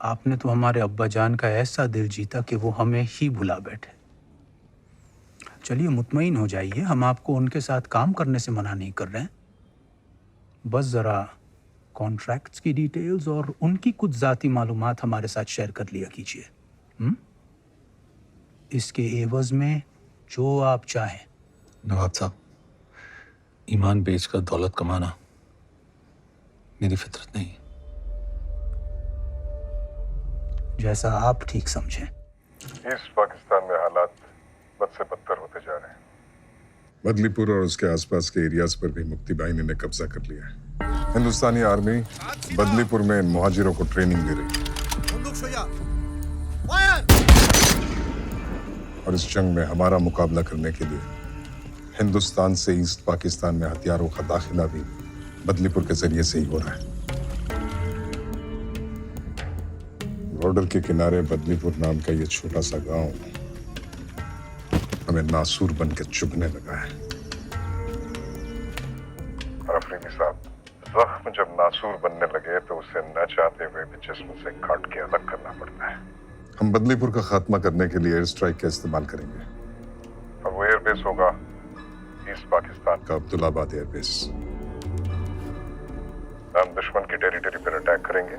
आपने तो हमारे अब्बा जान का ऐसा दिल जीता कि वो हमें ही भुला बैठे। चलिए मुतमईन हो जाइए, हम आपको उनके साथ काम करने से मना नहीं कर रहे हैं। बस ज़रा कॉन्ट्रैक्ट्स की डिटेल्स और उनकी कुछ ज़ाती मालूमात हमारे साथ शेयर कर लिया कीजिए। हुँ? इसके एवज़ में जो आप चाहें। नवाब साहब, ईमान बेचकर दौलत कमाना मेरी फितरत नहीं है। जैसा आप ठीक समझें। ईस्ट पाकिस्तान में हालात बद से बदतर होते जा रहे हैं। बदलीपुर और उसके आसपास के एरियाज पर भी मुक्ति बाहिनी ने कब्जा कर लिया है। हिंदुस्तानी आर्मी बदलीपुर में इन मुहाजिरों को ट्रेनिंग दे रही है और इस जंग में हमारा मुकाबला करने के लिए हिंदुस्तान से ईस्ट पाकिस्तान में हथियारों का दाखिला भी बदलीपुर के जरिए से ही हो रहा है। बॉर्डर के किनारे बदलीपुर नाम का ये छोटा सा गांव हमें नासूर बन के चुभने लगा है। और अफरीदी साहब, जख्म जब नासूर बनने लगे तो उसे न चाहते हुए भी जिस्म से काट के अलग करना पड़ता है। हम बदलीपुर का खात्मा करने के लिए एयर स्ट्राइक का इस्तेमाल करेंगे और वो एयरबेस होगा ईस्ट पाकिस्तान का अब्दुल्लाबाद एयरबेस। हम दुश्मन की टेरिटरी पर अटैक करेंगे,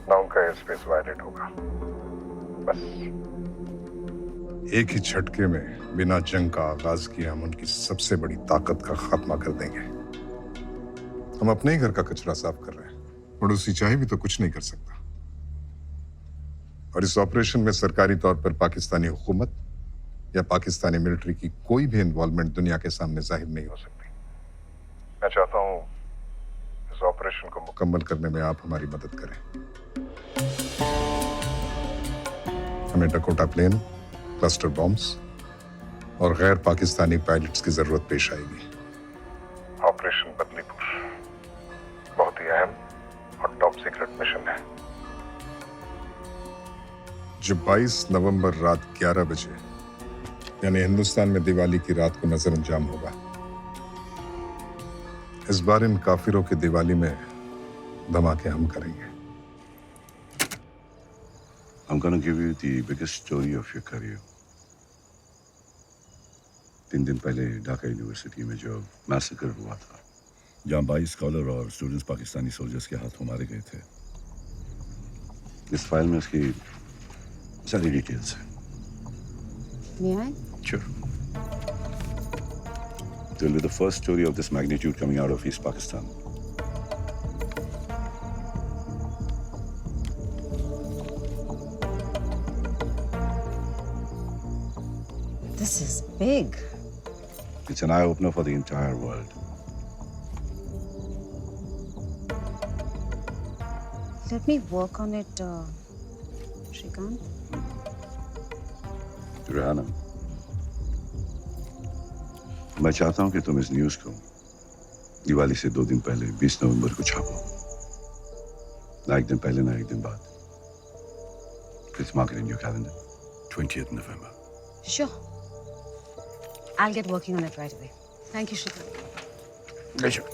ना उनका एयर स्पेस वायलेट होगा। बस एक ही झटके में बिना जंग का आगाज किए हम उनकी सबसे बड़ी ताकत का खात्मा कर देंगे। हम अपने ही घर का कचरा साफ कर रहे हैं, पड़ोसी चाहे भी तो कुछ नहीं कर सकता। और इस ऑपरेशन में सरकारी तौर पर पाकिस्तानी हुकूमत या पाकिस्तानी मिलिट्री की कोई भी इन्वॉल्वमेंट दुनिया के सामने जाहिर नहीं हो सकती। मैं चाहता हूं इस ऑपरेशन को मुकम्मल करने में आप हमारी मदद करें। हमें डकोटा प्लेन, क्लस्टर बॉम्ब्स और गैर पाकिस्तानी पायलट्स की जरूरत पेश आएगी। ऑपरेशन बदलीपुर बहुत ही अहम और टॉप सीक्रेट मिशन है जो 22 नवंबर रात 11 बजे यानी हिंदुस्तान में दिवाली की रात को नजर अंजाम होगा। इस बार इन काफिरों की दिवाली में धमाके हम करेंगे। I'm gonna give you the biggest story of your career. 3 दिन पहले ढाका यूनिवर्सिटी में जो मैसेकर हुआ था, जहां 22 स्कॉलर और स्टूडेंट्स पाकिस्तानी सोल्जर्स के हाथों मारे गए थे। इस फाइल में उसकी सारी डिटेल्स हैं। May I? Sure. It will be the first story of this magnitude coming out of East Pakistan. This is big. It's an eye-opener for the entire world. Let me work on it, Shrikant. Rehana, मैं चाहता हूं कि तुम इस news को दिवाली से 2 दिन पहले 20 नवंबर को छापो। ना एक दिन पहले, ना एक दिन बाद। Please mark it in your calendar. 20th November. Sure. I'll get working on it right away. Thank you, Shrikant. Pleasure.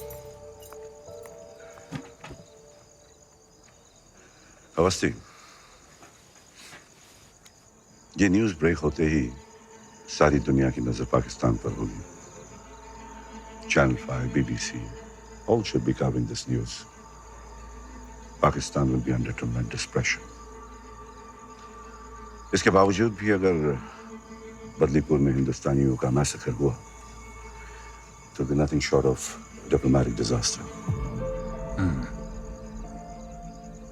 Awasthi, ये न्यूज़ ब्रेक होते ही सारी दुनिया की नजर पाकिस्तान पर होगी। Channel 5, BBC, all should be covering this news. Pakistan will be under tremendous pressure. इसके बावजूद भी अगर बदलीपुर में हिंदुस्तानियों का मैसेकर हुआ, तो be nothing short of diplomatic disaster.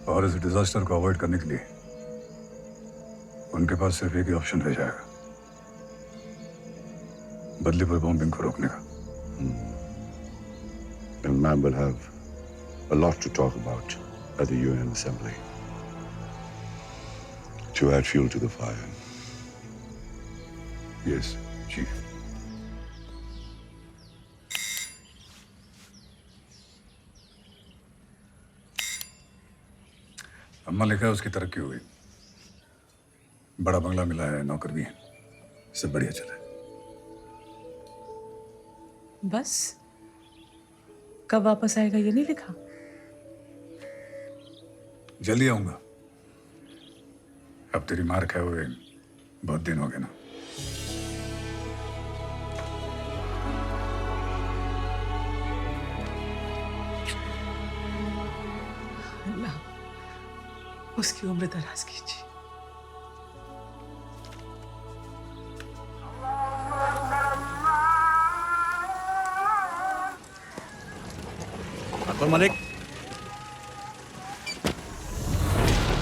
और इस डिजास्टर को अवॉइड करने के लिए उनके पास सिर्फ एक ही ऑप्शन रह जाएगा, बदलीपुर बॉम्बिंग को रोकने का। And man will have a lot to talk about at the UN Assembly to add fuel to the fire. Yes, Chief. अम्मा लिखा है उसकी तरक्की हुई, बड़ा बंगला मिला है, नौकर भी है, सब बढ़िया चला है। बस कब वापस आएगा ये नहीं लिखा? जल्दी आऊंगा, अब तेरी मार खाए हुए बहुत दिन हो गए ना। अल्लाह उसकी उम्र दराज कीजिए। अकबर मलिक,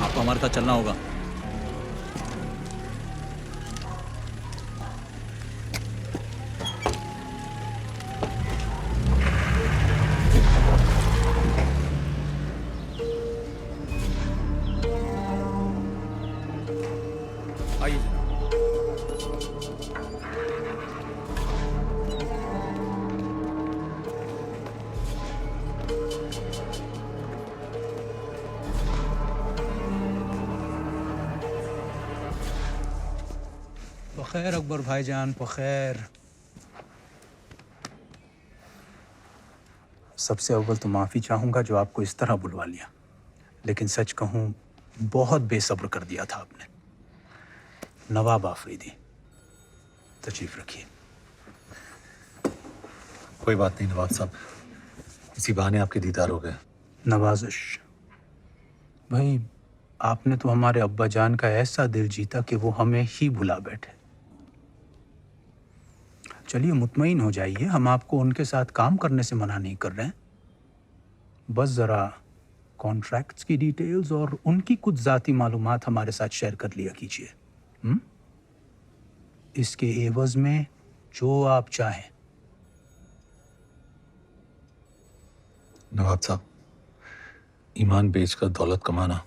आपको हमारे साथ चलना होगा। आइए जनाब। बखैर अकबर भाईजान, बखैर। सबसे अव्वल तो माफ़ी चाहूँगा जो आपको इस तरह बुलवा लिया, लेकिन सच कहूँ बहुत बेसब्र कर दिया था आपने। नवाब आफरीदी, तशरीफ रखिए। कोई बात नहीं नवाब साहब, इसी बहाने आपके दीदार हो गए। नवाजिश भाई, आपने तो हमारे अब्बा जान का ऐसा दिल जीता कि वो हमें ही भुला बैठे। चलिए मुतमईन हो जाइए, हम आपको उनके साथ काम करने से मना नहीं कर रहे हैं। बस ज़रा कॉन्ट्रैक्ट्स की डिटेल्स और उनकी कुछ ज़ाती मालूमात हमारे साथ शेयर कर लिया कीजिए। इसके एवज़ में जो आप चाहें। नवाब साहब, ईमान बेचकर दौलत कमाना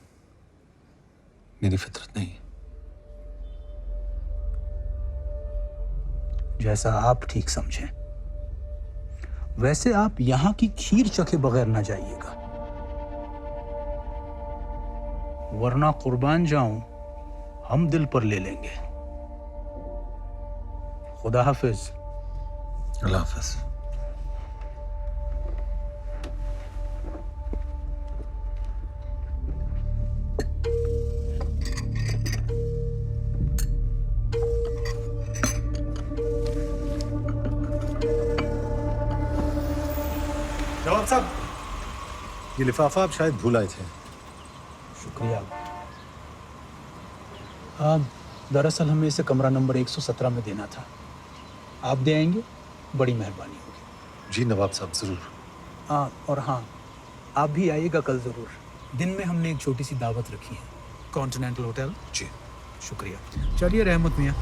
मेरी फितरत नहीं है। जैसा आप ठीक समझें। वैसे आप यहां की खीर चखे बगैर ना जाइएगा, वरना कुर्बान जाऊं हम दिल पर ले लेंगे। खुदा हाफिज। अल्लाह हाफिज। नवाब साहब, ये लिफाफा आप शायद भूल आए थे। शुक्रिया। दरअसल हमें इसे कमरा नंबर 117 में देना था। आप दे आएंगे? बड़ी मेहरबानी होगी। जी नवाब साहब, ज़रूर। और हाँ, आप भी आइएगा कल ज़रूर। दिन में हमने एक छोटी सी दावत रखी है, कॉन्टिनेंटल होटल। जी। शुक्रिया। चलिए रहमत मियाँ।